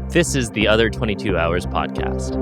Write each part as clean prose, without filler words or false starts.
This is the Other 22 Hours podcast.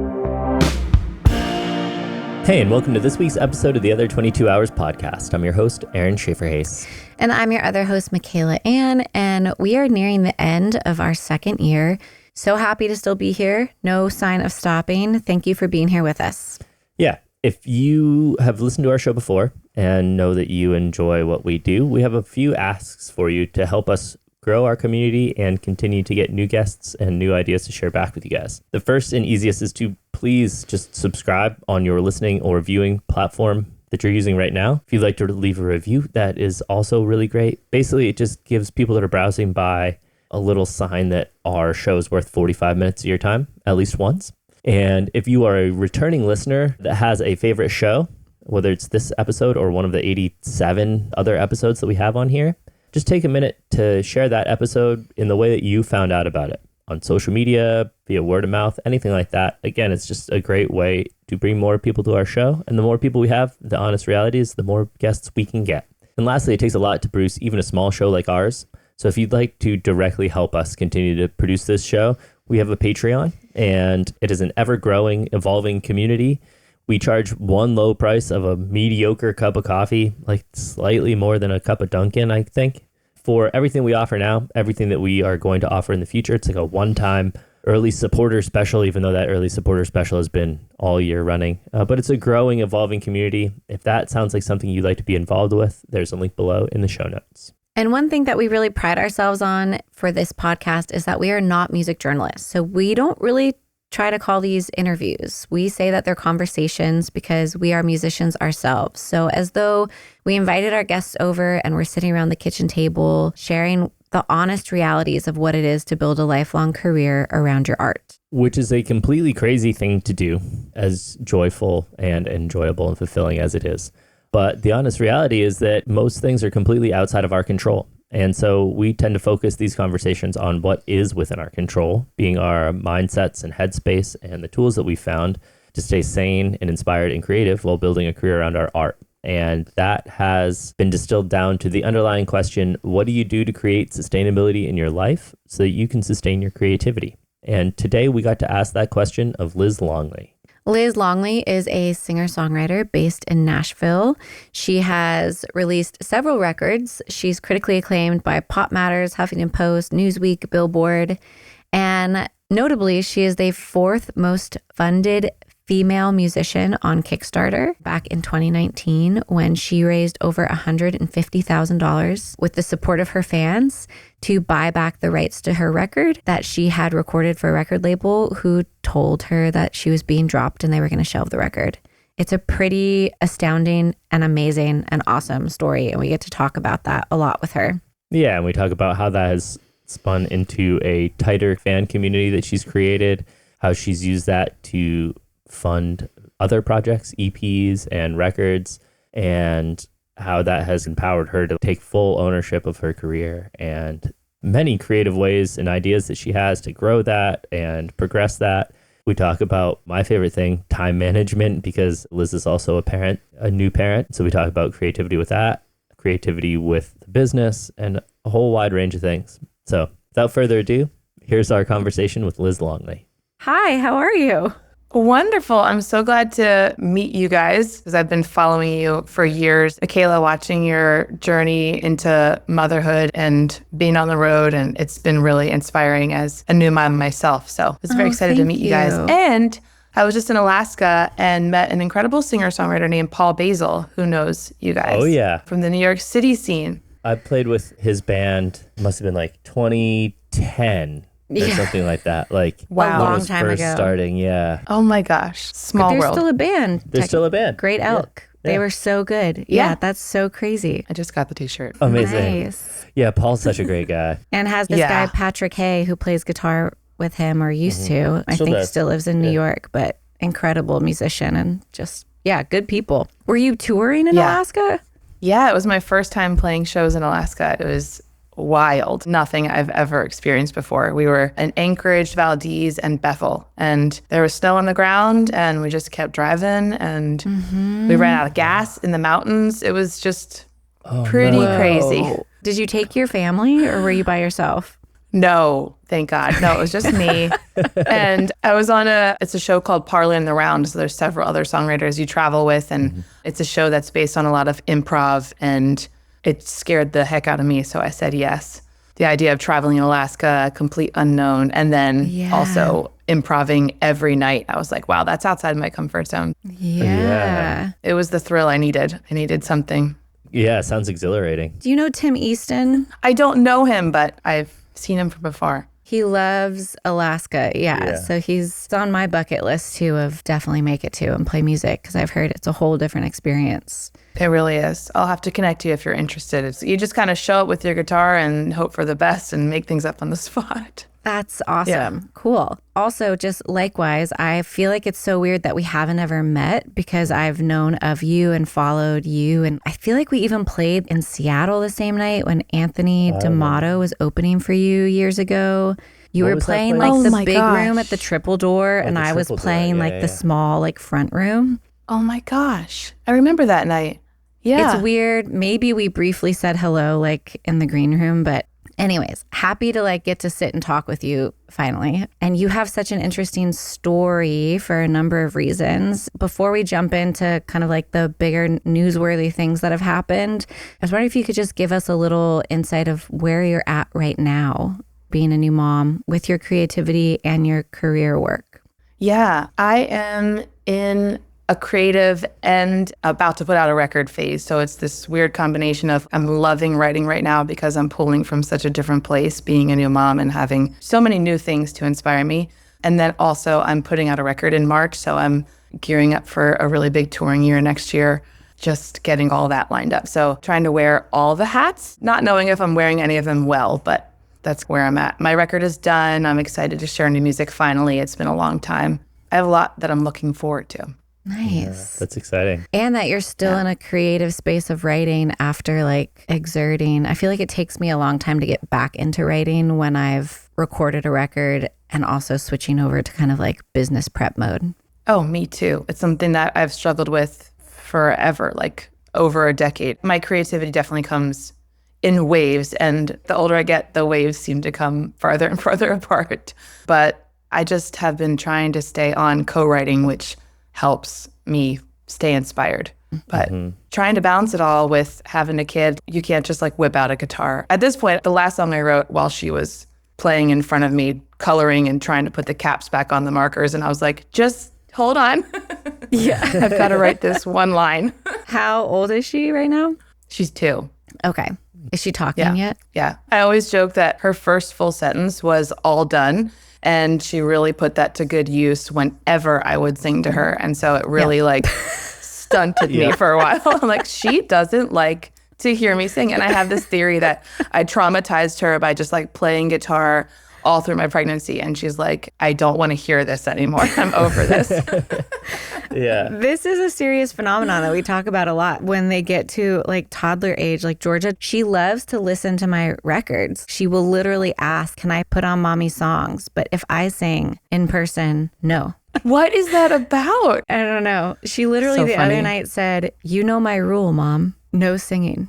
Hey, and welcome to this week's episode of the Other 22 Hours podcast. I'm your host, Aaron Shafer-Haiss. And I'm your other host, Michaela Anne, and we are nearing the end of our second year. So happy to still be here. No sign of stopping. Thank you for being here with us. Yeah, if you have listened to our show before and know that you enjoy what we do, we have a few asks for you to help us grow our community and continue to get new guests and new ideas to share back with you guys. The first and easiest is to please just subscribe on your listening or viewing platform that you're using right now. If you'd like to leave a review, that is also really great. Basically, it just gives people that are browsing by a little sign that our show is worth 45 minutes of your time, at least once. And if you are a returning listener that has a favorite show, whether it's this episode or one of the 87 other episodes that we have on here, just take a minute to share that episode in the way that you found out about it on social media, via word of mouth, anything like that. Again, it's just a great way to bring more people to our show. And the more people we have, the honest reality is the more guests we can get. And lastly, it takes a lot to produce even a small show like ours. So if you'd like to directly help us continue to produce this show, we have a Patreon, and it is an ever-growing, evolving community. We charge one low price of a mediocre cup of coffee, like slightly more than a cup of Dunkin', I think. For everything we offer now, everything that we are going to offer in the future, it's like a one-time early supporter special, even though that early supporter special has been all year running. But it's a growing, evolving community. If that sounds like something you'd like to be involved with, there's a link below in the show notes. And one thing that we really pride ourselves on for this podcast is that we are not music journalists. So we don't really try to call these interviews. We say that they're conversations because we are musicians ourselves. So as though we invited our guests over and we're sitting around the kitchen table, sharing the honest realities of what it is to build a lifelong career around your art. Which is a completely crazy thing to do, as joyful and enjoyable and fulfilling as it is. But the honest reality is that most things are completely outside of our control. And so we tend to focus these conversations on what is within our control, being our mindsets and headspace and the tools that we found to stay sane and inspired and creative while building a career around our art. And that has been distilled down to the underlying question, what do you do to create sustainability in your life so that you can sustain your creativity? And today we got to ask that question of Liz Longley. Liz Longley is a singer-songwriter based in Nashville. She has released several records. She's critically acclaimed by Pop Matters, Huffington Post, Newsweek, Billboard. And notably, she is the fourth most funded female musician on Kickstarter back in 2019 when she raised over $150,000 with the support of her fans to buy back the rights to her record that she had recorded for a record label who told her that she was being dropped and they were going to shelve the record. It's a pretty astounding and amazing and awesome story, and we get to talk about that a lot with her. Yeah, and we talk about how that has spun into a tighter fan community that she's created, how she's used that to fund other projects, EPs and records, and how that has empowered her to take full ownership of her career and many creative ways and ideas that she has to grow that and progress that. We talk about my favorite thing, time management, because Liz is also a parent, a new parent. So we talk about creativity with that, creativity with the business, and a whole wide range of things. So without further ado, here's our conversation with Liz Longley. Hi, how are you? Wonderful. I'm so glad to meet you guys because I've been following you for years. Michaela, watching your journey into motherhood and being on the road, and it's been really inspiring as a new mom myself. So I was very excited to meet you guys. And I was just in Alaska and met an incredible singer-songwriter named Paul Basil, who knows you guys. Oh, yeah. From the New York City scene. I played with his band, must have been like 2010. Or something like that. Like, wow, a long time first ago. Starting, yeah. Oh my gosh, small They're world. still a band. They're still a band. Great Elk. Yeah. They were so good. Yeah. Yeah, that's so crazy. I just got the t-shirt. Amazing. Nice. Yeah, Paul's such a great guy. And has this guy, Patrick Hay, who plays guitar with him or used to. I think does. still lives in New York, but incredible musician and just, good people. Were you touring in Alaska? Yeah, it was my first time playing shows in Alaska. It was wild. Nothing I've ever experienced before. We were in Anchorage, Valdez, and Bethel, and there was snow on the ground, and we just kept driving, and we ran out of gas in the mountains. It was just pretty crazy. Did you take your family, or were you by yourself? No, Thank God. No, it was just me. And I was on it's a show called Parlor in the Round. So there's several other songwriters you travel with. And it's a show that's based on a lot of improv. And it scared the heck out of me. So I said yes. The idea of traveling in Alaska, complete unknown, and then also improving every night. I was like, wow, that's outside my comfort zone. Yeah. It was the thrill I needed. I needed something. Yeah, sounds exhilarating. Do you know Tim Easton? I don't know him, but I've seen him from afar. He loves Alaska. Yeah. So he's on my bucket list too of definitely make it to and play music because I've heard it's a whole different experience. It really is. I'll have to connect you if you're interested. You just kind of show up with your guitar and hope for the best and make things up on the spot. That's awesome. Yeah. Cool. Also, just likewise, I feel like it's so weird that we haven't ever met because I've known of you and followed you. And I feel like we even played in Seattle the same night when Anthony D'Amato was opening for you years ago. You What were was that playing place? like Oh the my big gosh. room at the triple door and the I was triple door. playing Yeah, like the yeah. small like front room. Oh my gosh. I remember that night. Yeah. It's weird. Maybe we briefly said hello like in the green room, but anyways, happy to like get to sit and talk with you finally. And you have such an interesting story for a number of reasons. Before we jump into kind of like the bigger newsworthy things that have happened, I was wondering if you could just give us a little insight of where you're at right now, being a new mom with your creativity and your career work. Yeah. I am in a creative and about to put out a record phase. So it's this weird combination of I'm loving writing right now because I'm pulling from such a different place, being a new mom and having so many new things to inspire me. And then also I'm putting out a record in March. So I'm gearing up for a really big touring year next year, just getting all that lined up. So trying to wear all the hats, not knowing if I'm wearing any of them well, but that's where I'm at. My record is done. I'm excited to share new music finally. It's been a long time. I have a lot that I'm looking forward to. Nice. That's exciting. And that you're still in a creative space of writing after like exerting. I feel like it takes me a long time to get back into writing when I've recorded a record and also switching over to kind of like business prep mode. Oh, me too. It's something that I've struggled with forever, like over a decade. My creativity definitely comes in waves, and the older I get, the waves seem to come farther and farther apart. But I just have been trying to stay on co-writing, which helps me stay inspired. But trying to balance it all with having a kid, you can't just like whip out a guitar. At this point, the last song I wrote while she was playing in front of me, coloring and trying to put the caps back on the markers. And I was like, just hold on. Yeah. I've got to write this one line. How old is she right now? She's 2. Okay. Is she talking yet? Yeah. I always joke that her first full sentence was all done. And she really put that to good use whenever I would sing to her. And so it really like stunted me for a while. I'm like, she doesn't like to hear me sing. And I have this theory that I traumatized her by just like playing guitar all through my pregnancy. And she's like, I don't want to hear this anymore. I'm over this. Yeah. This is a serious phenomenon that we talk about a lot when they get to like toddler age. Like Georgia, she loves to listen to my records. She will literally ask, can I put on mommy songs? But if I sing in person, no. What is that about? I don't know. She literally So the funny. other night said, you know my rule, mom, no singing.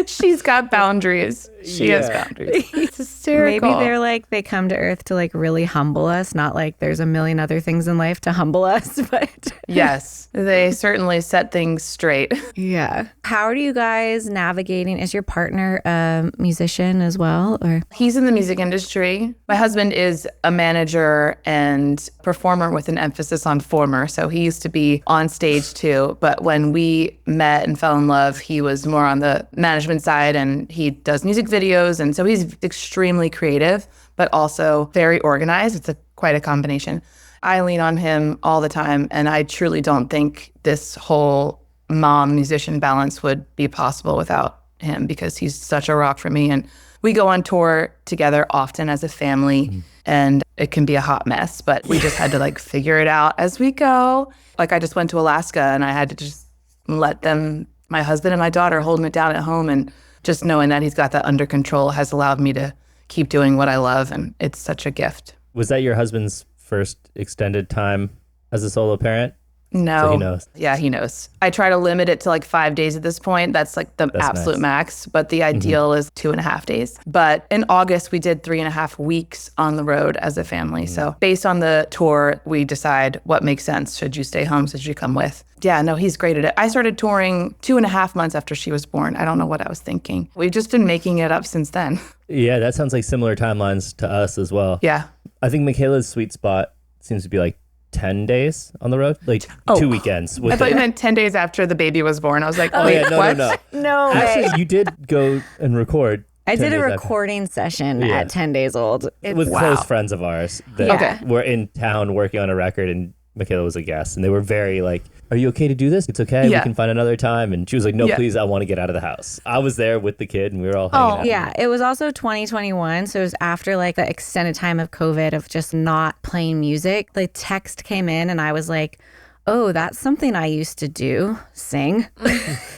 She's got boundaries. She has Yeah. boundaries. It's hysterical. Maybe they're like, they come to earth to like really humble us, not like there's a million other things in life to humble us, but Yes, they certainly set things straight. yeah. How are you guys navigating? Is your partner a musician as well, or? He's in the music industry. My husband is a manager and performer with an emphasis on former. So he used to be on stage too. But when we met and fell in love, he was more on the management side and he does music videos. And so he's extremely creative, but also very organized. It's quite a combination. I lean on him all the time. And I truly don't think this whole mom musician balance would be possible without him because he's such a rock for me. And we go on tour together often as a family and it can be a hot mess, but we just had to like figure it out as we go. Like I just went to Alaska and I had to just let them, my husband and my daughter, holding it down at home, and just knowing that he's got that under control has allowed me to keep doing what I love. And it's such a gift. Was that your husband's first extended time as a solo parent? No. So he knows. Yeah, he knows. I try to limit it to like 5 days at this point. That's like the absolute nice. max. But the ideal is 2.5 days. But in August, we did 3.5 weeks on the road as a family. So based on the tour, we decide what makes sense. Should you stay home? Should you come with? Yeah, no, he's great at it. I started touring 2.5 months after she was born. I don't know what I was thinking. We've just been making it up since then. Yeah, that sounds like similar timelines to us as well. Yeah. I think Michaela's sweet spot seems to be like 10 days on the road, like 2 weekends. I thought you meant 10 days after the baby was born. I was like, wait, yeah, no, what? no. No way. Actually, you did go and record. I 10 did a days after. recording session at 10 days old. With close friends of ours that were in town working on a record, and Michaela was a guest, and they were very like, are you okay to do this? It's okay. Yeah. We can find another time. And she was like, no, please, I want to get out of the house. I was there with the kid, and we were all hanging out. Yeah, it was also 2021. So it was after like the extended time of COVID of just not playing music. The text came in and I was like, oh, that's something I used to do, sing.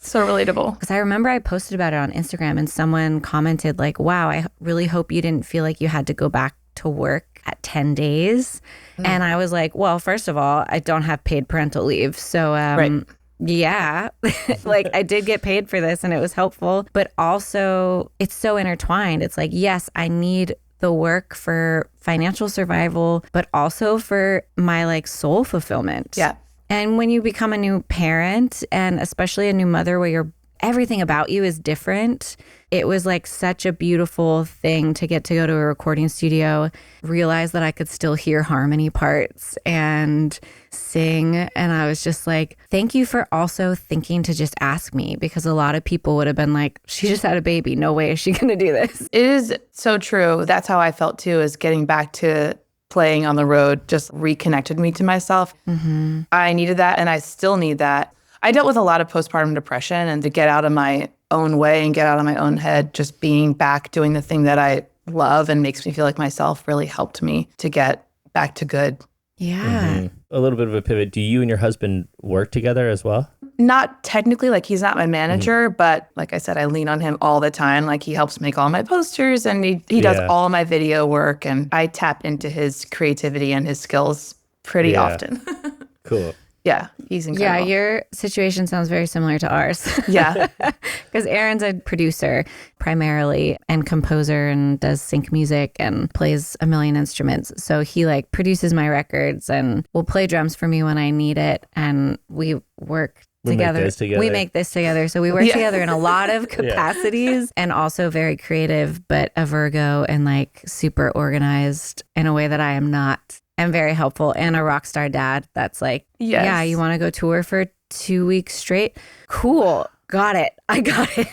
So relatable. Because I remember I posted about it on Instagram and someone commented like, wow, I really hope you didn't feel like you had to go back to work at 10 days. And I was like, well, first of all, I don't have paid parental leave. So yeah, like I did get paid for this and it was helpful. But also it's so intertwined. It's like, yes, I need the work for financial survival, but also for my like soul fulfillment. Yeah. And when you become a new parent and especially a new mother where everything about you is different, it was like such a beautiful thing to get to go to a recording studio, realize that I could still hear harmony parts and sing. And I was just like, thank you for also thinking to just ask me, because a lot of people would have been like, she just had a baby. No way is she going to do this. It is so true. That's how I felt too, is getting back to playing on the road just reconnected me to myself. Mm-hmm. I needed that and I still need that. I dealt with a lot of postpartum depression, and to get out of my own way and get out of my own head, just being back doing the thing that I love and makes me feel like myself really helped me to get back to good. Yeah. Mm-hmm. A little bit of a pivot. Do you and your husband work together as well? Not technically, like he's not my manager, but like I said, I lean on him all the time. Like he helps make all my posters and he does all my video work, and I tap into his creativity and his skills pretty often. Cool. Yeah, he's incredible. Yeah, your situation sounds very similar to ours. Yeah. Because Aaron's a producer primarily and composer and does sync music and plays a million instruments. So he like produces my records and will play drums for me when I need it. And we work together. We make this together. So we work together in a lot of capacities and also very creative, but a Virgo and like super organized in a way that I am not. And very helpful, and a rock star dad that's like, yeah, you want to go tour for 2 weeks straight? Cool. Got it. I got it.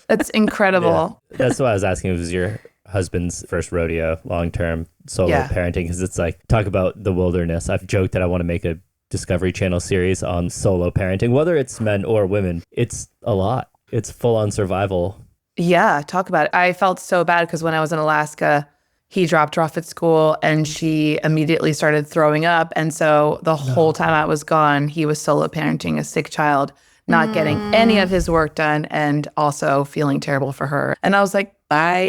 That's incredible. Yeah. That's why I was asking if it was your husband's first rodeo, long-term solo parenting, because it's like, talk about the wilderness. I've joked that I want to make a Discovery Channel series on solo parenting, whether it's men or women. It's a lot. It's full-on survival. Yeah, talk about it. I felt so bad because when I was in Alaska, he dropped her off at school and she immediately started throwing up. And so the whole time I was gone, he was solo parenting a sick child, not getting any of his work done and also feeling terrible for her. And I was like, I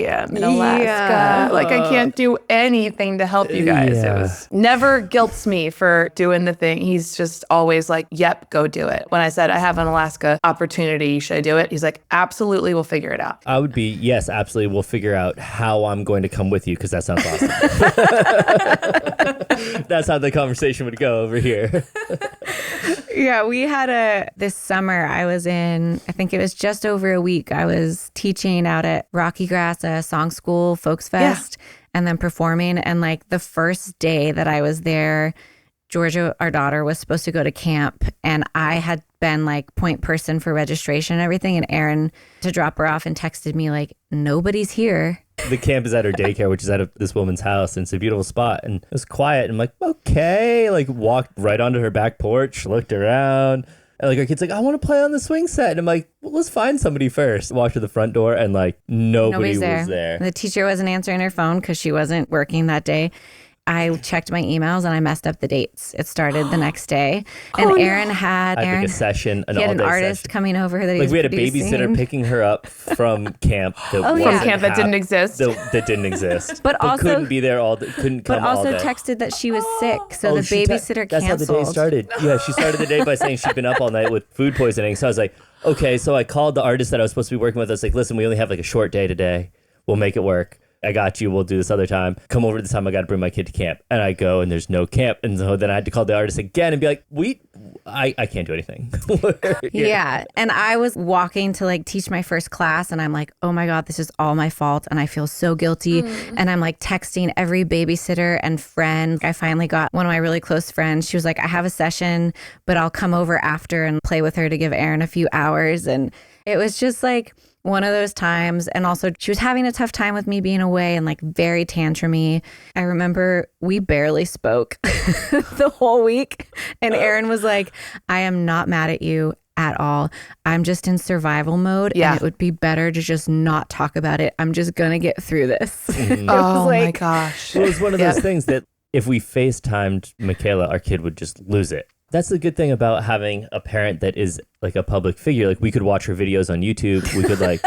am in Alaska. Yeah. Like, I can't do anything to help you guys. Yeah. It was never guilts me for doing the thing. He's just always like, yep, go do it. When I said, I have an Alaska opportunity, should I do it? He's like, absolutely, we'll figure it out. I would be, yes, absolutely. We'll figure out how I'm going to come with you, because that sounds awesome. That's how the conversation would go over here. Yeah, we had this summer, I was in, I think it was just over a week, I was teaching out at Rocky Grass, a song school, Folks Fest, and then performing. And like the first day that I was there, Georgia, our daughter, was supposed to go to camp, and I had been like point person for registration and everything, and Aaron to drop her off and texted me like, nobody's here. The camp is at her daycare, which is at this woman's house, and it's a beautiful spot. And it was quiet. And I'm like, okay. Like, walked right onto her back porch, looked around. And like, our kid's like, I want to play on the swing set. And I'm like, well, let's find somebody first. Walked to the front door, and like, nobody was there. The teacher wasn't answering her phone because she wasn't working that day. I checked my emails and I messed up the dates. It started the next day. And Aaron had like a session, he had an artist coming over that he was we had producing. a babysitter picking her up from camp. From camp that didn't exist. That didn't exist. But also couldn't be there couldn't come all day. But also texted that she was sick, so the babysitter That's canceled. how the day started. Yeah, she started the day by saying she'd been up all night with food poisoning. So I was like, okay. So I called the artist that I was supposed to be working with. I was like, listen, we only have like a short day today. We'll make it work. I got you. We'll do this other time. Come over this time. I got to bring my kid to camp. And I go and there's no camp. And so then I had to call the artist again and be like, I can't do anything. Yeah. And I was walking to like teach my first class and I'm like, oh my God, this is all my fault. And I feel so guilty. And I'm like texting every babysitter and friend. I finally got one of my really close friends. She was like, I have a session, but I'll come over after and play with her to give Aaron a few hours. And it was just like one of those times. And also she was having a tough time with me being away and like very tantrumy. I remember we barely spoke the whole week. And Aaron was like, I am not mad at you at all. I'm just in survival mode. Yeah. And it would be better to just not talk about it. I'm just going to get through this. Oh my gosh. It was one of those things that if we FaceTimed Michaela, our kid would just lose it. That's the good thing about having a parent that is like a public figure. Like we could watch her videos on YouTube. We could like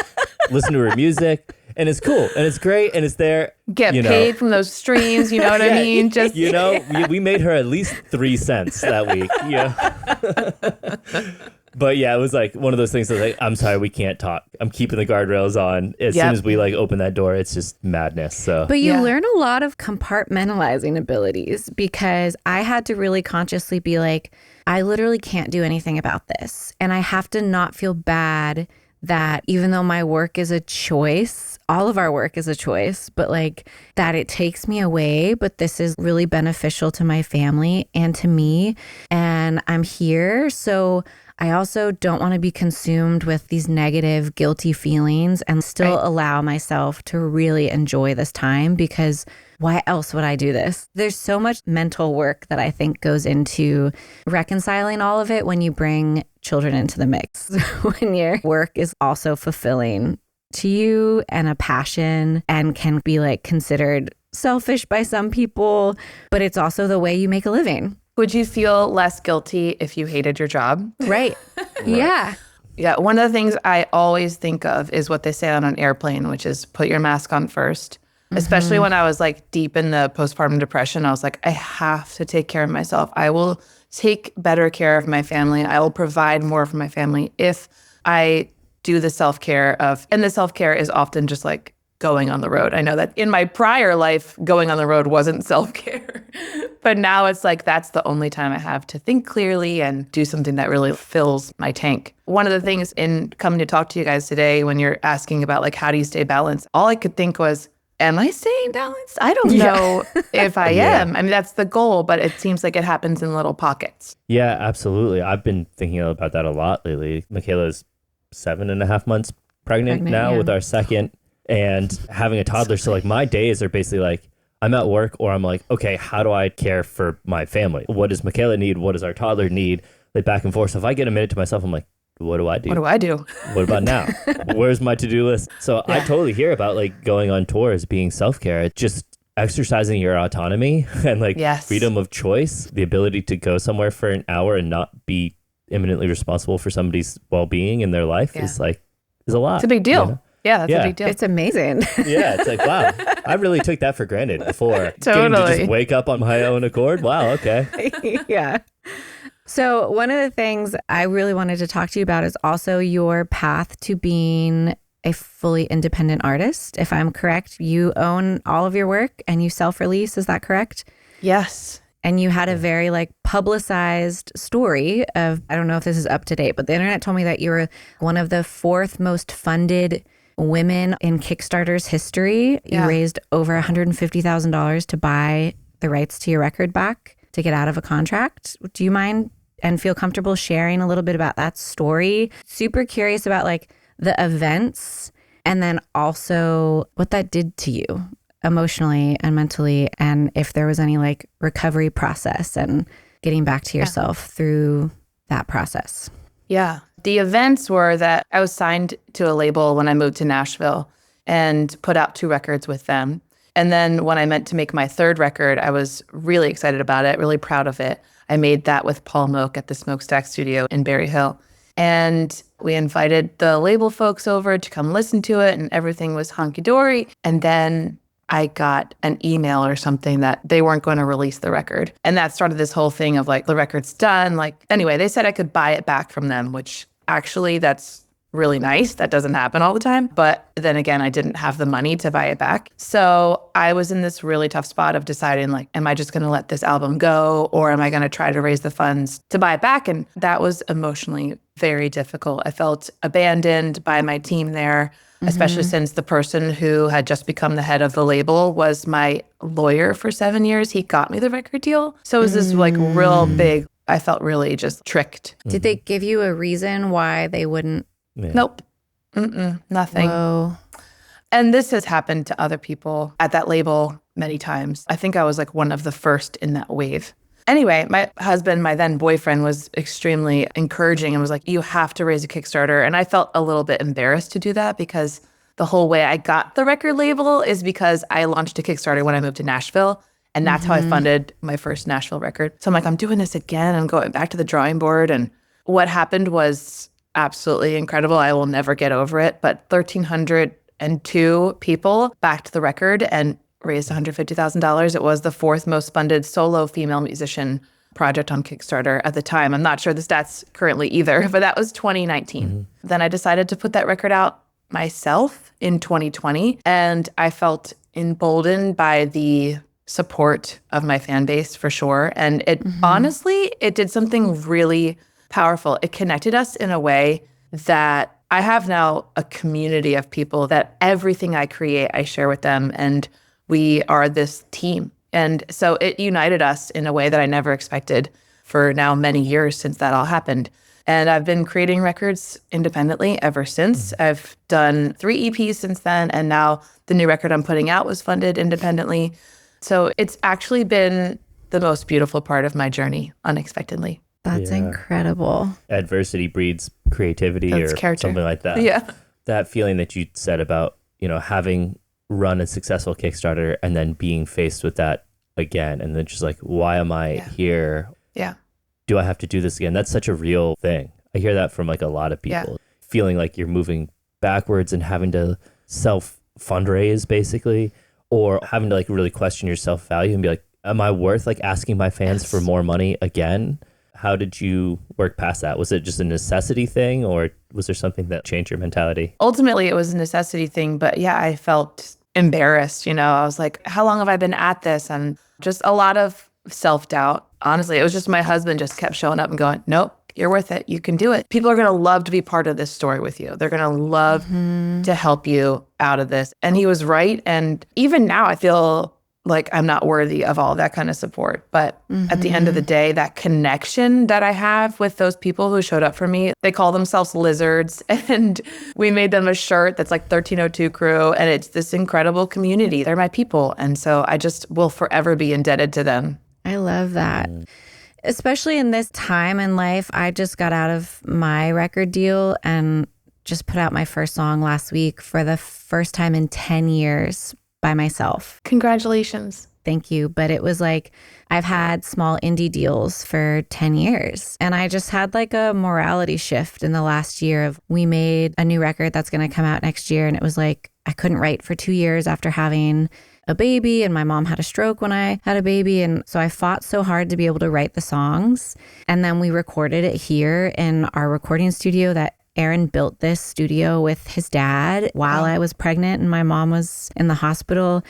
listen to her music and it's cool and it's great and it's there. Get paid from those streams. You know what I mean? Just, we made her at least 3 cents that week. Yeah. But yeah, it was like one of those things that was like, I'm sorry, we can't talk. I'm keeping the guardrails on. As soon as we like open that door, it's just madness. So, but you learn a lot of compartmentalizing abilities because I had to really consciously be like, I literally can't do anything about this. And I have to not feel bad that even though my work is a choice, all of our work is a choice, but like that it takes me away, but this is really beneficial to my family and to me. And I'm here. So I also don't want to be consumed with these negative, guilty feelings and still allow myself to really enjoy this time because why else would I do this? There's so much mental work that I think goes into reconciling all of it when you bring children into the mix, when your work is also fulfilling to you and a passion and can be like considered selfish by some people, but it's also the way you make a living. Would you feel less guilty if you hated your job? Right. Yeah. Yeah. One of the things I always think of is what they say on an airplane, which is put your mask on first. Especially when I was like deep in the postpartum depression, I was like, I have to take care of myself. I will take better care of my family. I will provide more for my family if I do the self-care and the self-care is often just like going on the road. I know that in my prior life, going on the road wasn't self-care. But now it's like that's the only time I have to think clearly and do something that really fills my tank. One of the things in coming to talk to you guys today when you're asking about like how do you stay balanced, all I could think was, am I staying balanced? I don't know if I am. I mean, that's the goal, but it seems like it happens in little pockets. Yeah, absolutely. I've been thinking about that a lot lately. Michaela's 7.5 months pregnant now with our second and having a toddler. So like my days are basically like, I'm at work or I'm like, okay, how do I care for my family? What does Michaela need? What does our toddler need? Like back and forth. So if I get a minute to myself, I'm like, what do I do? What do I do? What about now? Where's my to-do list? So I totally hear about like going on tours, being self-care. It's just exercising your autonomy and like freedom of choice, the ability to go somewhere for an hour and not be imminently responsible for somebody's well-being in their life is a lot. It's a big deal. You know? Yeah, that's a big deal. It's amazing. Yeah, it's like, wow, I really took that for granted before. Totally. Getting to just wake up on my own accord. Wow, okay. Yeah. So one of the things I really wanted to talk to you about is also your path to being a fully independent artist. If I'm correct, you own all of your work and you self-release. Is that correct? Yes. And you had a very like publicized story of, I don't know if this is up to date, but the internet told me that you were one of the 4th most funded women in Kickstarter's history. You raised over $150,000 to buy the rights to your record back to get out of a contract. Do you mind and feel comfortable sharing a little bit about that story? Super curious about like the events and then also what that did to you emotionally and mentally, and if there was any like recovery process and getting back to yourself through that process. Yeah. The events were that I was signed to a label when I moved to Nashville and put out 2 records with them. And then when I meant to make my third record, I was really excited about it, really proud of it. I made that with Paul Moak at the Smokestack Studio in Berry Hill. And we invited the label folks over to come listen to it, and everything was hunky-dory. And then I got an email or something that they weren't going to release the record. And that started this whole thing of like, the record's done. Like, anyway, they said I could buy it back from them, which actually that's really nice. That doesn't happen all the time. But then again, I didn't have the money to buy it back. So I was in this really tough spot of deciding, like, am I just going to let this album go, or am I going to try to raise the funds to buy it back? And that was emotionally very difficult. I felt abandoned by my team there, especially since the person who had just become the head of the label was my lawyer for 7 years. He got me the record deal. So it was this like real big, I felt really just tricked. Did they give you a reason why they wouldn't? Yeah. Nope. Nothing. Whoa. And this has happened to other people at that label many times. I think I was like one of the first in that wave. Anyway, my husband, my then boyfriend, was extremely encouraging and was like, you have to raise a Kickstarter. And I felt a little bit embarrassed to do that because the whole way I got the record label is because I launched a Kickstarter when I moved to Nashville. And that's how I funded my first Nashville record. So I'm like, I'm doing this again. I'm going back to the drawing board. And what happened was absolutely incredible. I will never get over it. But 1,302 people backed the record and raised $150,000. It was the fourth most funded solo female musician project on Kickstarter at the time. I'm not sure the stats currently either, but that was 2019. Then I decided to put that record out myself in 2020. And I felt emboldened by the support of my fan base for sure. And it honestly, it did something really powerful. It connected us in a way that I have now a community of people that everything I create, I share with them. And we are this team. And so it united us in a way that I never expected for now many years since that all happened. And I've been creating records independently ever since. I've done 3 EPs since then. And now the new record I'm putting out was funded independently. So it's actually been the most beautiful part of my journey, unexpectedly. That's incredible. Adversity breeds creativity or something like that. Yeah. That feeling that you said about, having run a successful Kickstarter and then being faced with that again. And then just like, why am I here? Yeah. Do I have to do this again? That's such a real thing. I hear that from like a lot of people. Feeling like you're moving backwards and having to self-fundraise basically, or having to like really question your self-value and be like, am I worth like asking my fans for more money again? How did you work past that? Was it just a necessity thing, or was there something that changed your mentality? Ultimately, it was a necessity thing. But yeah, I felt embarrassed. I was like, how long have I been at this? And just a lot of self-doubt. Honestly, it was just my husband just kept showing up and going, nope, you're worth it. You can do it. People are going to love to be part of this story with you. They're going to love to help you out of this. And he was right. And even now, I feel like I'm not worthy of all that kind of support. But at the end of the day, that connection that I have with those people who showed up for me, they call themselves lizards. And we made them a shirt that's like 1302 Crew. And it's this incredible community. They're my people. And so I just will forever be indebted to them. I love that. Especially in this time in life, I just got out of my record deal and just put out my first song last week for the first time in 10 years by myself. Congratulations. Thank you. But it was like, I've had small indie deals for 10 years. And I just had like a morality shift in the last year of, we made a new record that's going to come out next year. And it was like, I couldn't write for 2 years after having a baby, and my mom had a stroke when I had a baby. And so I fought so hard to be able to write the songs. And then we recorded it here in our recording studio that Aaron built this studio with his dad while I was pregnant and my mom was in the hospital,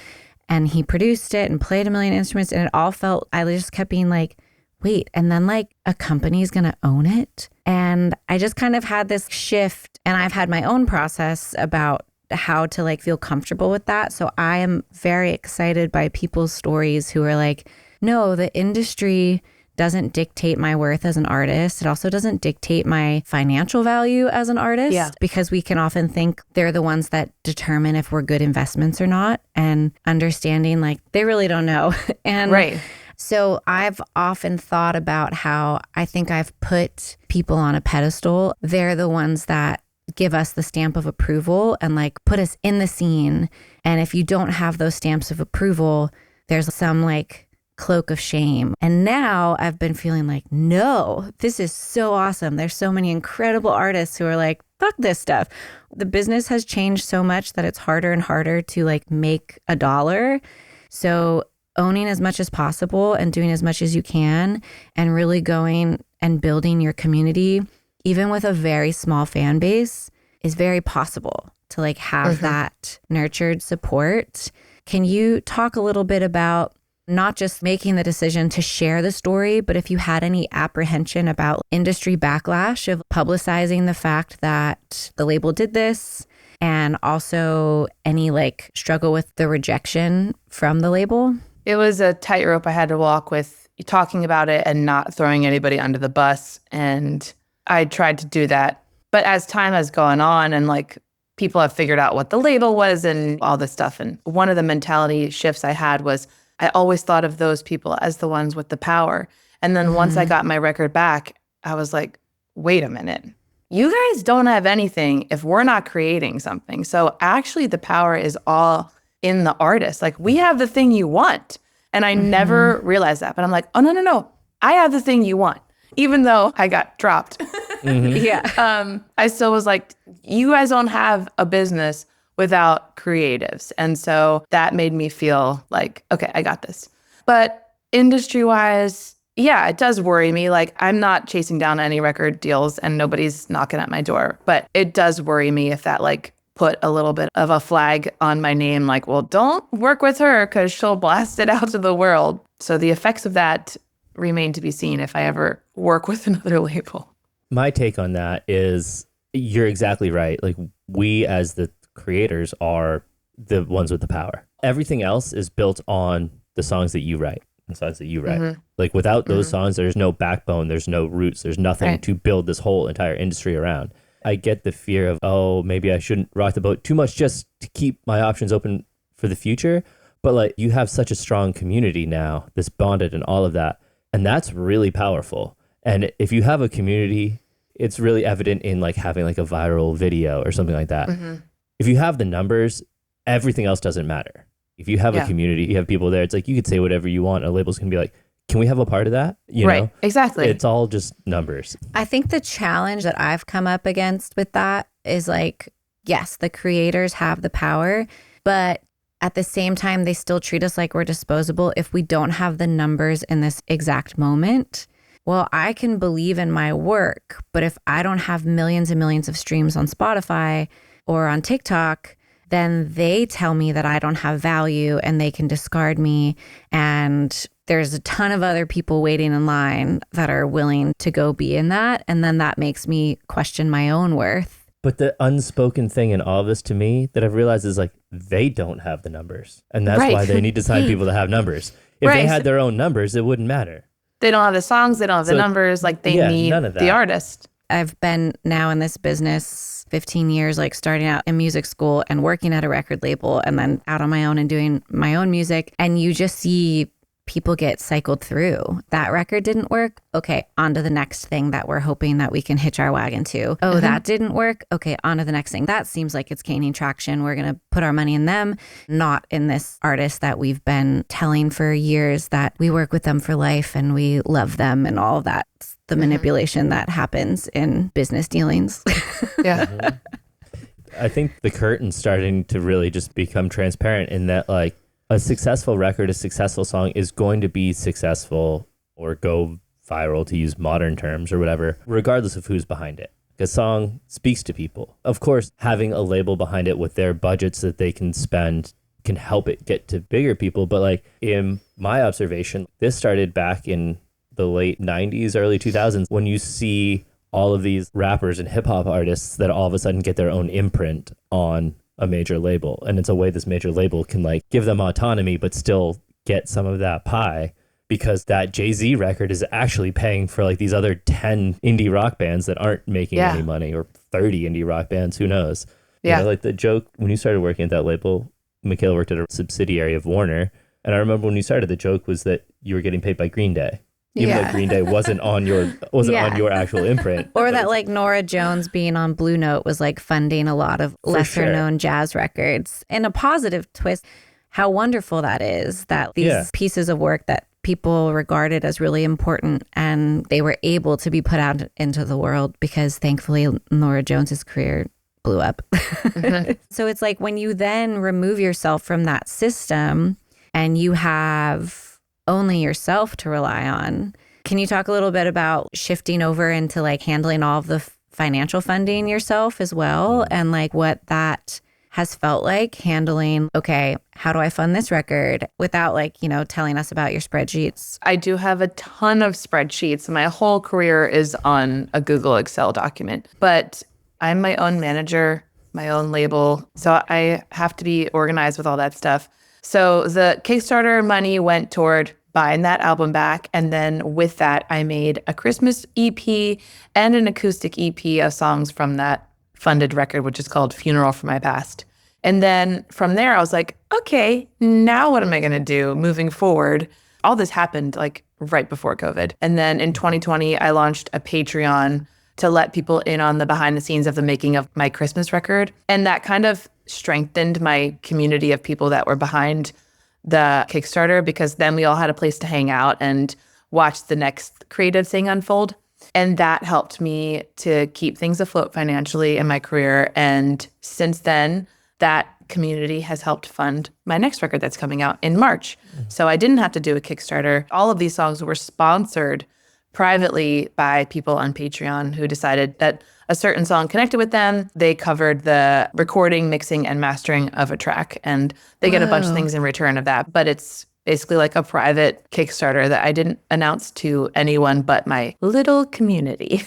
and he produced it and played a million instruments, and it all felt, I just kept being like, wait, and then like a company's going to own it. And I just kind of had this shift, and I've had my own process about how to like feel comfortable with that. So I am very excited by people's stories who are like, no, the industry doesn't dictate my worth as an artist. It also doesn't dictate my financial value as an artist, because we can often think they're the ones that determine if we're good investments or not, and understanding like they really don't know. And so I've often thought about how I think I've put people on a pedestal. They're the ones that give us the stamp of approval and like put us in the scene. And if you don't have those stamps of approval, there's some like cloak of shame. And now I've been feeling like, no, this is so awesome. There's so many incredible artists who are like, fuck this stuff. The business has changed so much that it's harder and harder to like make a dollar. So owning as much as possible and doing as much as you can and really going and building your community, even with a very small fan base, is very possible to like have that nurtured support. Can you talk a little bit about not just making the decision to share the story, but if you had any apprehension about industry backlash of publicizing the fact that the label did this, and also any like struggle with the rejection from the label? It was a tightrope I had to walk with talking about it and not throwing anybody under the bus. And I tried to do that. But as time has gone on and like people have figured out what the label was and all this stuff. And one of the mentality shifts I had was I always thought of those people as the ones with the power. And then once I got my record back, I was like, wait a minute. You guys don't have anything if we're not creating something. So actually the power is all in the artist. Like we have the thing you want. And I never realized that. But I'm like, oh, no. I have the thing you want. Even though I got dropped. I still was like, you guys don't have a business without creatives. And so that made me feel like, okay, I got this. But industry-wise, yeah, it does worry me. Like I'm not chasing down any record deals and nobody's knocking at my door. But it does worry me if that like put a little bit of a flag on my name, like, well, don't work with her because she'll blast it out to the world. So the effects of that remain to be seen if I ever work with another label. My take on that is you're exactly right. Like we as the creators are the ones with the power. Everything else is built on the songs that you write. The songs that you write. Like without those songs, there's no backbone, there's no roots, there's nothing to build this whole entire industry around. I get the fear of, oh, maybe I shouldn't rock the boat too much just to keep my options open for the future. But like you have such a strong community now that's bonded and all of that. And that's really powerful. And if you have a community, it's really evident in like having like a viral video or something like that. If you have the numbers, everything else doesn't matter. If you have a community, you have people there, it's like you could say whatever you want. A label's going to be like, can we have a part of that? You know? Exactly. It's all just numbers. I think the challenge that I've come up against with that is like, yes, the creators have the power, but at the same time, they still treat us like we're disposable if we don't have the numbers in this exact moment. Well, I can believe in my work, but if I don't have millions and millions of streams on Spotify or on TikTok, then they tell me that I don't have value and they can discard me. And there's a ton of other people waiting in line that are willing to go be in that. And then that makes me question my own worth. But the unspoken thing in all of this to me that I've realized is like, they don't have the numbers. And that's why they need to sign people that have numbers. If they had their own numbers, it wouldn't matter. They don't have the songs, they don't have the numbers, like they need the artist. I've been now in this business 15 years, like starting out in music school and working at a record label and then out on my own and doing my own music. And you just see people get cycled through. That record didn't work. Okay, on to the next thing that we're hoping that we can hitch our wagon to. Oh, that didn't work. Okay, on to the next thing. That seems like it's gaining traction. We're going to put our money in them, not in this artist that we've been telling for years that we work with them for life and we love them and all of that. The manipulation that happens in business dealings. I think the curtain's starting to really just become transparent in that like a successful record, a successful song is going to be successful or go viral, to use modern terms or whatever, regardless of who's behind it. A song speaks to people. Of course, having a label behind it with their budgets that they can spend can help it get to bigger people. But like in my observation, this started back in the late 90s, early 2000s, when you see all of these rappers and hip hop artists that all of a sudden get their own imprint on a major label. And it's a way this major label can like give them autonomy, but still get some of that pie, because that Jay-Z record is actually paying for like these other 10 indie rock bands that aren't making any money, or 30 indie rock bands, who knows? You know, like the joke, when you started working at that label, Michaela worked at a subsidiary of Warner. And I remember when you started, the joke was that you were getting paid by Green Day. even though Green Day wasn't on your actual imprint. Or that like Norah Jones being on Blue Note was like funding a lot of lesser known jazz records. In a positive twist, how wonderful that is, that these pieces of work that people regarded as really important and they were able to be put out into the world because thankfully Norah Jones's career blew up. So it's like when you then remove yourself from that system and you have only yourself to rely on. Can you talk a little bit about shifting over into like handling all of the financial funding yourself as well, and like what that has felt like handling, okay, how do I fund this record without like, telling us about your spreadsheets? I do have a ton of spreadsheets. My whole career is on a Google Excel document, but I'm my own manager, my own label. So I have to be organized with all that stuff. So the Kickstarter money went toward buying that album back. And then with that, I made a Christmas EP and an acoustic EP of songs from that funded record, which is called Funeral for My Past. And then from there, I was like, okay, now what am I going to do moving forward? All this happened like right before COVID. And then in 2020, I launched a Patreon to let people in on the behind the scenes of the making of my Christmas record. And that kind of strengthened my community of people that were behind the Kickstarter, because then we all had a place to hang out and watch the next creative thing unfold. And that helped me to keep things afloat financially in my career. And since then, that community has helped fund my next record that's coming out in March. So I didn't have to do a Kickstarter. All of these songs were sponsored privately by people on Patreon who decided that a certain song connected with them. They covered the recording, mixing, and mastering of a track, and they get a bunch of things in return of that. But it's basically like a private Kickstarter that I didn't announce to anyone but my little community.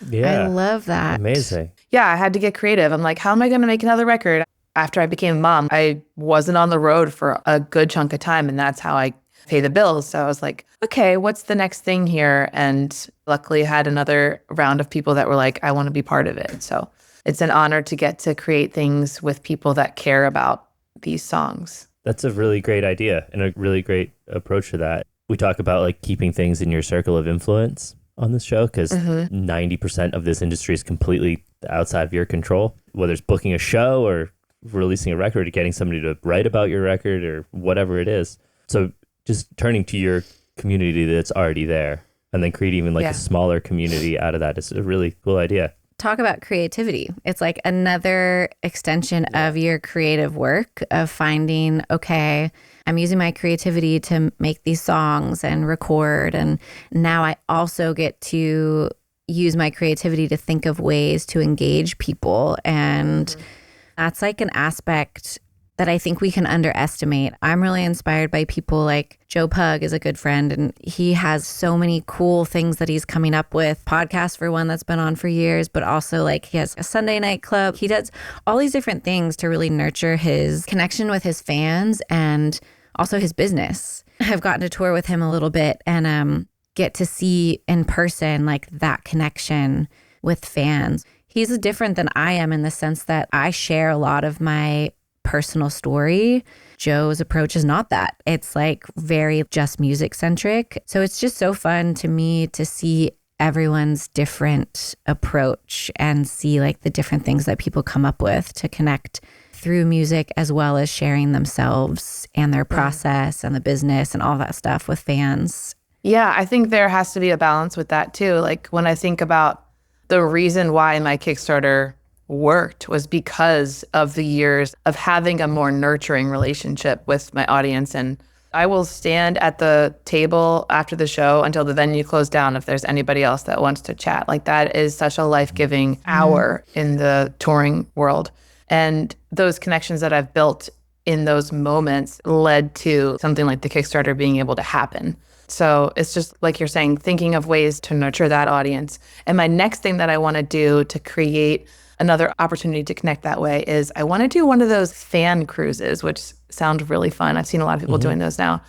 Yeah. I love that. Amazing. Yeah, I had to get creative. I'm like, how am I going to make another record? After I became a mom, I wasn't on the road for a good chunk of time, and that's how I pay the bills. So I was like, okay, what's the next thing here? And luckily I had another round of people that were like, I want to be part of it. So it's an honor to get to create things with people that care about these songs. That's a really great idea and a really great approach to that. We talk about like keeping things in your circle of influence on this show because 90% of this industry is completely outside of your control, whether it's booking a show or releasing a record or getting somebody to write about your record or whatever it is. So just turning to your community that's already there and then creating even like a smaller community out of that is a really cool idea. Talk about creativity. It's like another extension of your creative work of finding, okay, I'm using my creativity to make these songs and record. And now I also get to use my creativity to think of ways to engage people. And that's like an aspect that I think we can underestimate. I'm really inspired by people like Joe Pug is a good friend, and he has so many cool things that he's coming up with. Podcast for one that's been on for years, but also like he has a Sunday night club. He does all these different things to really nurture his connection with his fans and also his business. I've gotten to tour with him a little bit and get to see in person like that connection with fans. He's different than I am in the sense that I share a lot of my personal story. Joe's approach is not that. It's like very just music centric. So it's just so fun to me to see everyone's different approach and see like the different things that people come up with to connect through music, as well as sharing themselves and their process and the business and all that stuff with fans. Yeah, I think there has to be a balance with that too. Like when I think about the reason why my Kickstarter worked was because of the years of having a more nurturing relationship with my audience. And I will stand at the table after the show until the venue closed down if there's anybody else that wants to chat. Like that is such a life-giving hour in the touring world. And those connections that I've built in those moments led to something like the Kickstarter being able to happen. So it's just like you're saying, thinking of ways to nurture that audience. And my next thing that I want to do to create another opportunity to connect that way is I want to do one of those fan cruises, which sound really fun. I've seen a lot of people doing those now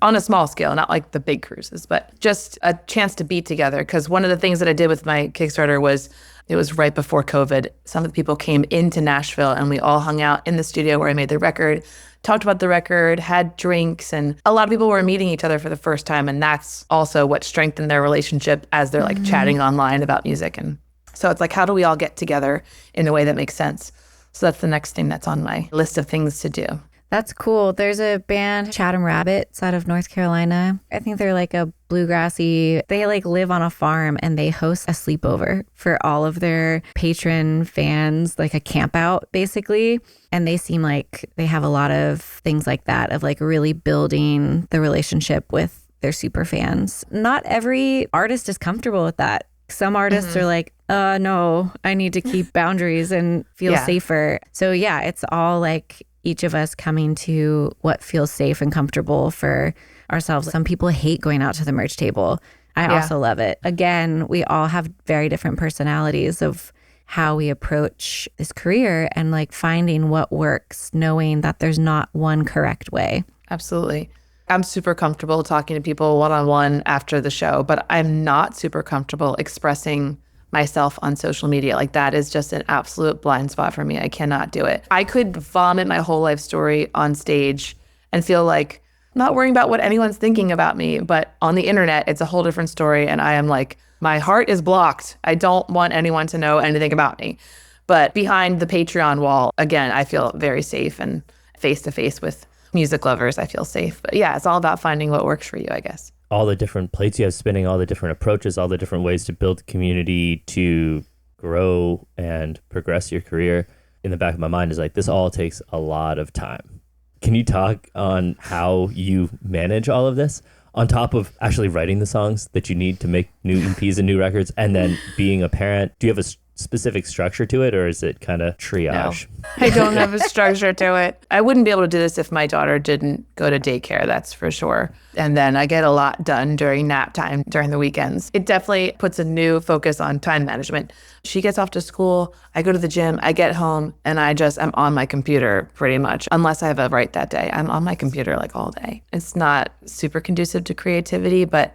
on a small scale, not like the big cruises, but just a chance to be together. Because one of the things that I did with my Kickstarter was It was right before COVID. Some of the people came into Nashville and we all hung out in the studio where I made the record, talked about the record, had drinks, and a lot of people were meeting each other for the first time. And that's also what strengthened their relationship as they're like chatting online about music. And so it's like, how do we all get together in a way that makes sense? So that's the next thing that's on my list of things to do. That's cool. There's a band, Chatham Rabbits, out of North Carolina. I think they're like a bluegrassy. They like live on a farm and they host a sleepover for all of their patron fans, like a camp out basically. And they seem like they have a lot of things like that, of like really building the relationship with their super fans. Not every artist is comfortable with that. Some artists are like, no, I need to keep boundaries and feel safer. So yeah, it's all like each of us coming to what feels safe and comfortable for ourselves. Some people hate going out to the merch table. I also love it. Again, we all have very different personalities of how we approach this career and like finding what works, knowing that there's not one correct way. Absolutely. I'm super comfortable talking to people one-on-one after the show, but I'm not super comfortable expressing myself on social media. Like that is just an absolute blind spot for me. I cannot do it. I could vomit my whole life story on stage and feel like I'm not worrying about what anyone's thinking about me, but on the internet, it's a whole different story. And I am like, my heart is blocked. I don't want anyone to know anything about me. But behind the Patreon wall, again, I feel very safe, and face to face with music lovers, I feel safe. But yeah, it's all about finding what works for you, I guess. All the different plates you have spinning, all the different approaches, all the different ways to build community, to grow and progress your career. In the back of my mind is like, this all takes a lot of time. Can you talk on how you manage all of this on top of actually writing the songs that you need to make new EPs and new records, and then being a parent? Do you have a specific structure to it, or is it kind of triage? No, I don't have a structure to it. I wouldn't be able to do this if my daughter didn't go to daycare, that's for sure. And then I get a lot done during nap time, during the weekends. It definitely puts a new focus on time management. She gets off to school, I go to the gym, I get home, and I'm on my computer pretty much. Unless I have a write that day, I'm on my computer like all day. It's not super conducive to creativity, but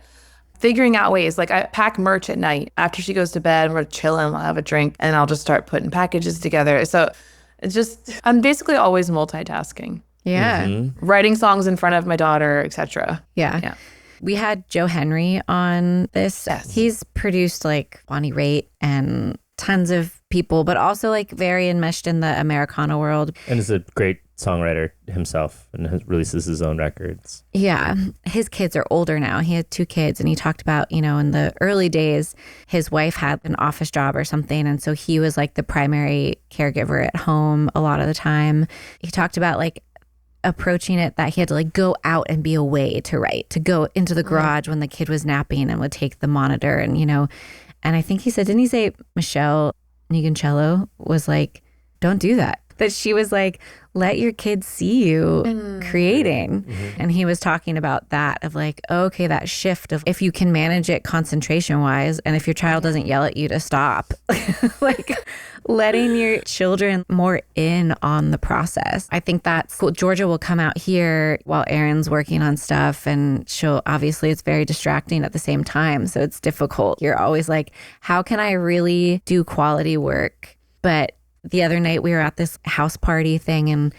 figuring out ways, like I pack merch at night. After she goes to bed, we're chilling, I'll have a drink, and I'll just start putting packages together. So it's just, I'm basically always multitasking. Yeah. Mm-hmm. Writing songs in front of my daughter, etc. Yeah. We had Joe Henry on this. Yes. He's produced like Bonnie Raitt and tons of people, but also like very enmeshed in the Americana world. And is a great songwriter himself and releases his own records. Yeah. His kids are older now. He had 2 kids, and he talked about, in the early days, his wife had an office job or something. And so he was like the primary caregiver at home a lot of the time. He talked about like approaching it that he had to like go out and be away to write, to go into the garage when the kid was napping and would take the monitor and, and I think he said, didn't he say Michelle Nigoncello was like, don't do that? That she was like, let your kids see you creating. Mm-hmm. And he was talking about that of like, okay, that shift of if you can manage it concentration wise, and if your child doesn't yell at you to stop, like letting your children more in on the process. I think that's cool. Georgia will come out here while Aaron's working on stuff, and obviously it's very distracting at the same time. So it's difficult. You're always like, how can I really do quality work? But the other night we were at this house party thing, and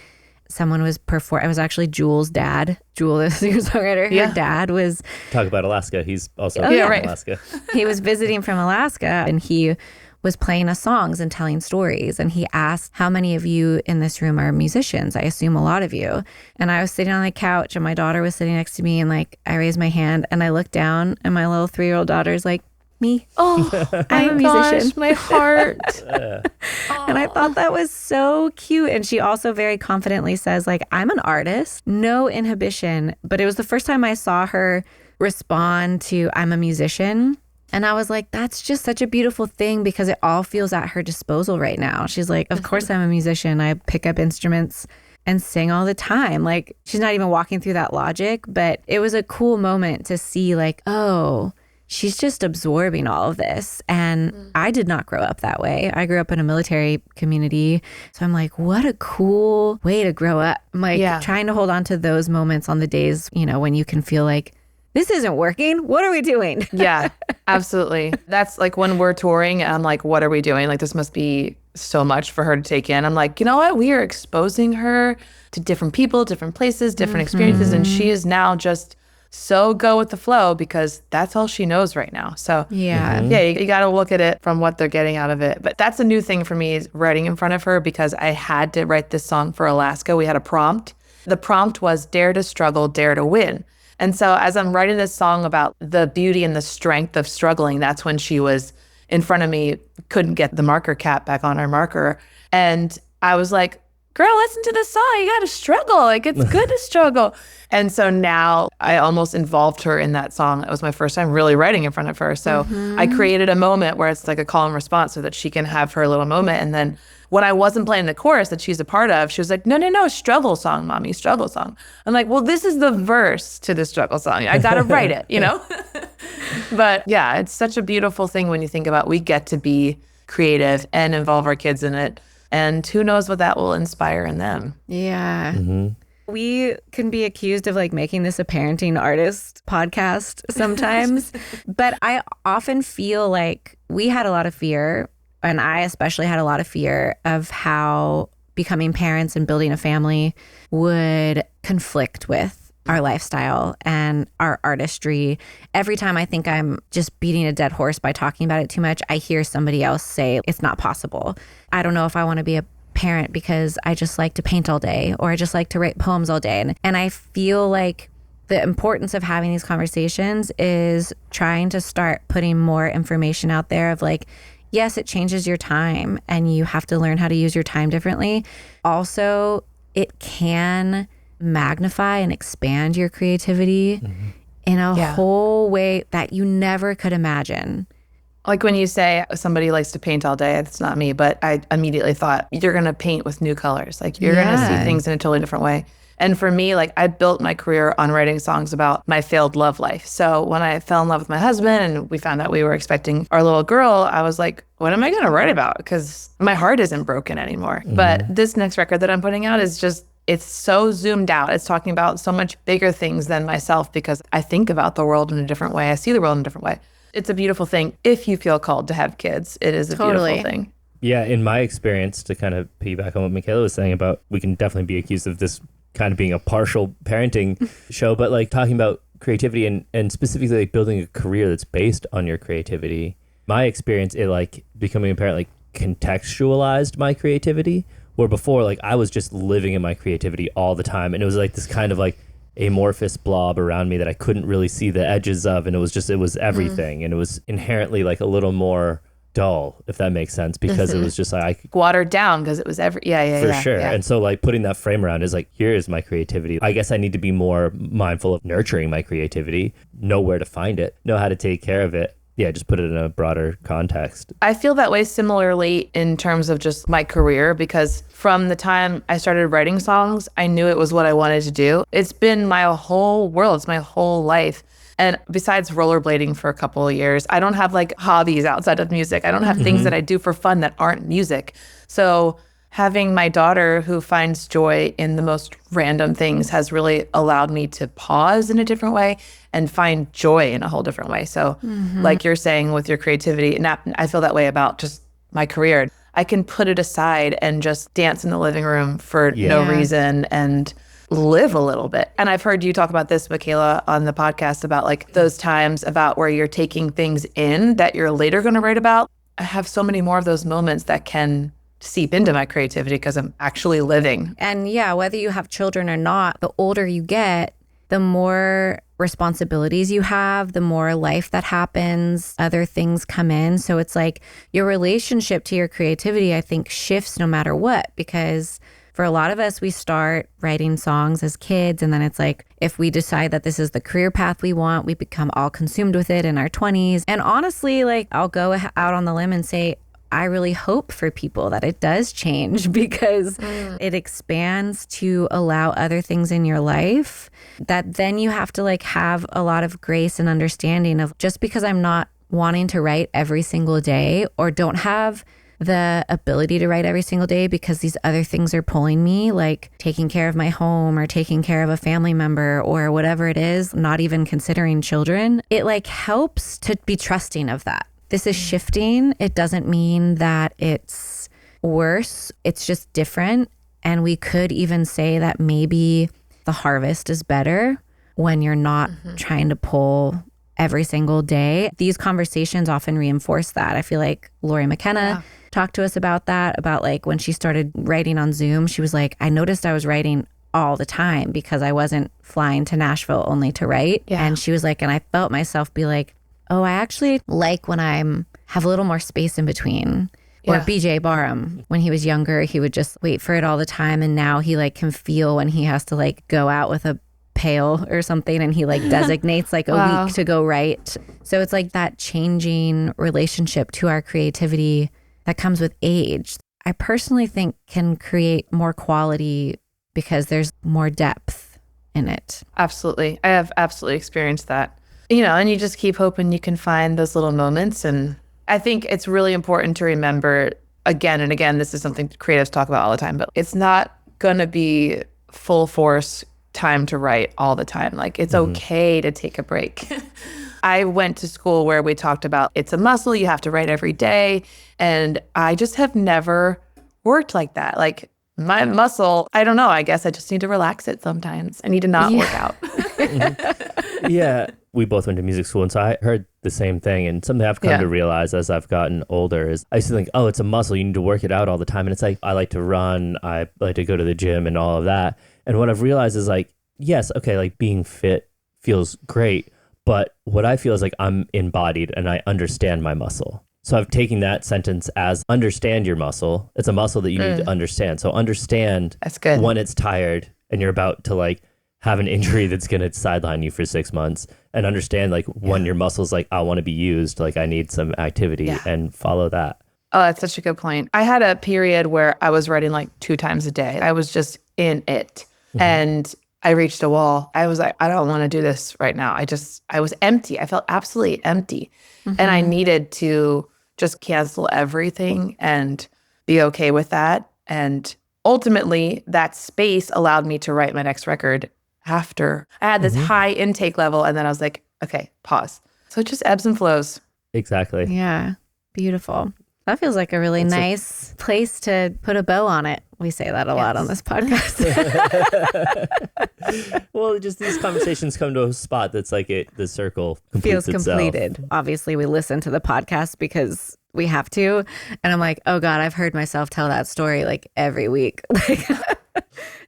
someone was it was actually Jewel's dad. Jewel, the singer-songwriter. Her dad was... Talk about Alaska. He's also from Alaska. He was visiting from Alaska, and he was playing us songs and telling stories. And he asked, how many of you in this room are musicians? I assume a lot of you. And I was sitting on the couch, and my daughter was sitting next to me, and like I raised my hand, and I looked down, and my little 3-year-old daughter's like, me. Oh, I'm a musician. Gosh, my heart. And I thought that was so cute. And she also very confidently says, like, I'm an artist, no inhibition. But it was the first time I saw her respond to I'm a musician. And I was like, that's just such a beautiful thing, because it all feels at her disposal right now. She's like, of course I'm a musician. I pick up instruments and sing all the time. Like, she's not even walking through that logic, but it was a cool moment to see like, oh, she's just absorbing all of this. And I did not grow up that way. I grew up in a military community. So I'm like, what a cool way to grow up. I'm like trying to hold on to those moments on the days, when you can feel like this isn't working. What are we doing? Yeah, absolutely. That's like when we're touring, I'm like, what are we doing? Like, this must be so much for her to take in. I'm like, you know what? We are exposing her to different people, different places, different experiences. And she is now just so go with the flow because that's all she knows right now. So Yeah. yeah, you got to look at it from what they're getting out of it. But that's a new thing for me is writing in front of her because I had to write this song for Alaska. We had a prompt. The prompt was dare to struggle, dare to win. And so as I'm writing this song about the beauty and the strength of struggling, that's when she was in front of me, couldn't get the marker cap back on her marker. And I was like, girl, listen to this song. You got to struggle. Like, it's good to struggle. And so now I almost involved her in that song. It was my first time really writing in front of her. So I created a moment where it's like a call and response so that she can have her little moment. And then when I wasn't playing the chorus that she's a part of, she was like, no, struggle song, mommy, struggle song. I'm like, well, this is the verse to the struggle song. I got to write it, you know? But yeah, it's such a beautiful thing when you think about we get to be creative and involve our kids in it. And who knows what that will inspire in them. Yeah. We can be accused of like making this a parenting artist podcast sometimes. But I often feel like we had a lot of fear, and I especially had a lot of fear of how becoming parents and building a family would conflict with our lifestyle and our artistry. Every time I think I'm just beating a dead horse by talking about it too much, I hear somebody else say it's not possible. I don't know if I want to be a parent because I just like to paint all day or I just like to write poems all day. And I feel like the importance of having these conversations is trying to start putting more information out there of like, yes, it changes your time and you have to learn how to use your time differently. Also, it can magnify and expand your creativity in a whole way that you never could imagine. Like when you say somebody likes to paint all day, it's not me, but I immediately thought you're going to paint with new colors. Like you're going to see things in a totally different way. And for me, like I built my career on writing songs about my failed love life. So when I fell in love with my husband and we found out we were expecting our little girl, I was like, what am I going to write about? Because my heart isn't broken anymore. But this next record that I'm putting out is just, it's so zoomed out. It's talking about so much bigger things than myself because I think about the world in a different way. I see the world in a different way. It's a beautiful thing. If you feel called to have kids, it is a beautiful thing. Yeah, in my experience, to kind of piggyback on what Michaela was saying about, we can definitely be accused of this kind of being a partial parenting show, but like talking about creativity and specifically like building a career that's based on your creativity. My experience, it like becoming a parent like contextualized my creativity, where before like I was just living in my creativity all the time, and it was like this kind of like amorphous blob around me that I couldn't really see the edges of, and it was everything, and it was inherently like a little more dull, if that makes sense, because it was just like watered down because it was for sure. And so like putting that frame around is like, here is my creativity. I guess I need to be more mindful of nurturing my creativity, know where to find it, know how to take care of it. Yeah, just put it in a broader context. I feel that way similarly in terms of just my career, because from the time I started writing songs, I knew it was what I wanted to do. It's been my whole world. It's my whole life. And besides rollerblading for a couple of years, I don't have like hobbies outside of music. I don't have things that I do for fun that aren't music. So having my daughter who finds joy in the most random things has really allowed me to pause in a different way and find joy in a whole different way. So like you're saying with your creativity, and I feel that way about just my career. I can put it aside and just dance in the living room for no reason and live a little bit. And I've heard you talk about this, Michaela, on the podcast about like those times about where you're taking things in that you're later going to write about. I have so many more of those moments that can seep into my creativity because I'm actually living. And yeah, whether you have children or not, the older you get, the more responsibilities you have, the more life that happens, other things come in. So it's like your relationship to your creativity, I think, shifts no matter what, because for a lot of us, we start writing songs as kids, and then it's like, if we decide that this is the career path we want, we become all consumed with it in our 20s. And honestly, like, I'll go out on the limb and say, I really hope for people that it does change, because it expands to allow other things in your life that then you have to like have a lot of grace and understanding of, just because I'm not wanting to write every single day or don't have the ability to write every single day because these other things are pulling me, like taking care of my home or taking care of a family member or whatever it is, not even considering children, it like helps to be trusting of that. This is shifting. It doesn't mean that it's worse. It's just different. And we could even say that maybe the harvest is better when you're not trying to pull every single day. These conversations often reinforce that. I feel like Lori McKenna talked to us about that, about like when she started writing on Zoom, she was like, I noticed I was writing all the time because I wasn't flying to Nashville only to write. And she was like, and I felt myself be like, oh, I actually like when have a little more space in between. Or BJ Barham, when he was younger, he would just wait for it all the time. And now he like can feel when he has to like go out with a pail or something, and he like designates like a week to go write. So it's like that changing relationship to our creativity that comes with age, I personally think can create more quality because there's more depth in it. Absolutely. I have absolutely experienced that. You know, and you just keep hoping you can find those little moments. And I think it's really important to remember again and again, this is something creatives talk about all the time, but it's not going to be full force time to write all the time. Like it's okay to take a break. I went to school where we talked about it's a muscle, you have to write every day. And I just have never worked like that. Like my muscle, I don't know, I guess I just need to relax it sometimes. I need to not work out. Yeah. We both went to music school, and so I heard the same thing. And something I've come to realize as I've gotten older is I used to think, oh, it's a muscle, you need to work it out all the time. And it's like, I like to run, I like to go to the gym and all of that. And what I've realized is like, yes, okay, like being fit feels great, but what I feel is like I'm embodied and I understand my muscle. So I've taken that sentence as understand your muscle. It's a muscle that you need to understand. So understand That's good. When it's tired and you're about to like have an injury that's going to sideline you for 6 months, and understand like when your muscle's like, I want to be used, like I need some activity and follow that. Oh, that's such a good point. I had a period where I was writing like 2 times a day. I was just in it. And I reached a wall. I was like, I don't want to do this right now. I was empty. I felt absolutely empty. And I needed to just cancel everything and be okay with that. And ultimately, that space allowed me to write my next record after I had this high intake level. And then I was like, okay, pause. So it just ebbs and flows. Exactly. Yeah. Beautiful. That feels like a really nice place to put a bow on it. We say that a lot on this podcast. Well, just these conversations come to a spot that's like the circle completes feels completed. itself. Obviously, we listen to the podcast because we have to. And I'm like, oh God, I've heard myself tell that story like every week.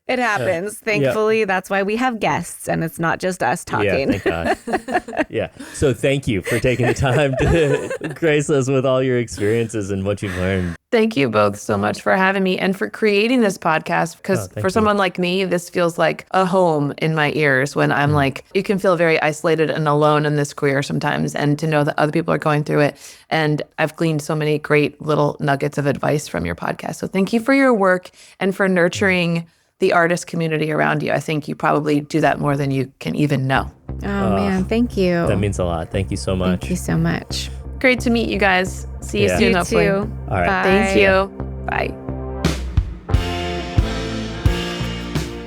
It happens. Thankfully, that's why we have guests and it's not just us talking. Yeah, thank God. Yeah. So thank you for taking the time to grace us with all your experiences and what you've learned. Thank you both so much for having me and for creating this podcast. Because for someone like me, this feels like a home in my ears when I'm like, you can feel very isolated and alone in this career sometimes. And to know that other people are going through it. And I've gleaned so many great little nuggets of advice from your podcast. So thank you for your work and for nurturing the artist community around you. I think you probably do that more than you can even know. Oh man, thank you. That means a lot. Thank you so much. Thank you so much. Great to meet you guys. See you soon, You hopefully. too. All right. Bye. Thank you. Bye.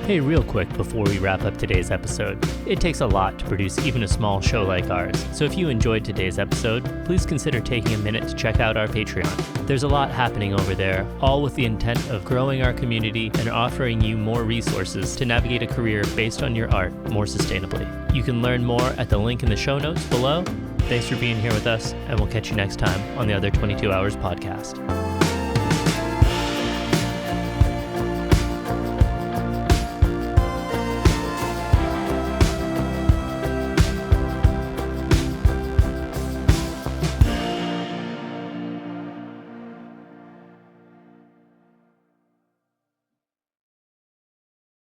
Hey, real quick before we wrap up today's episode, it takes a lot to produce even a small show like ours, so if you enjoyed today's episode, please consider taking a minute to check out our Patreon. There's a lot happening over there, all with the intent of growing our community and offering you more resources to navigate a career based on your art more sustainably. You can learn more at the link in the show notes below. Thanks for being here with us, and we'll catch you next time on the Other 22 Hours podcast.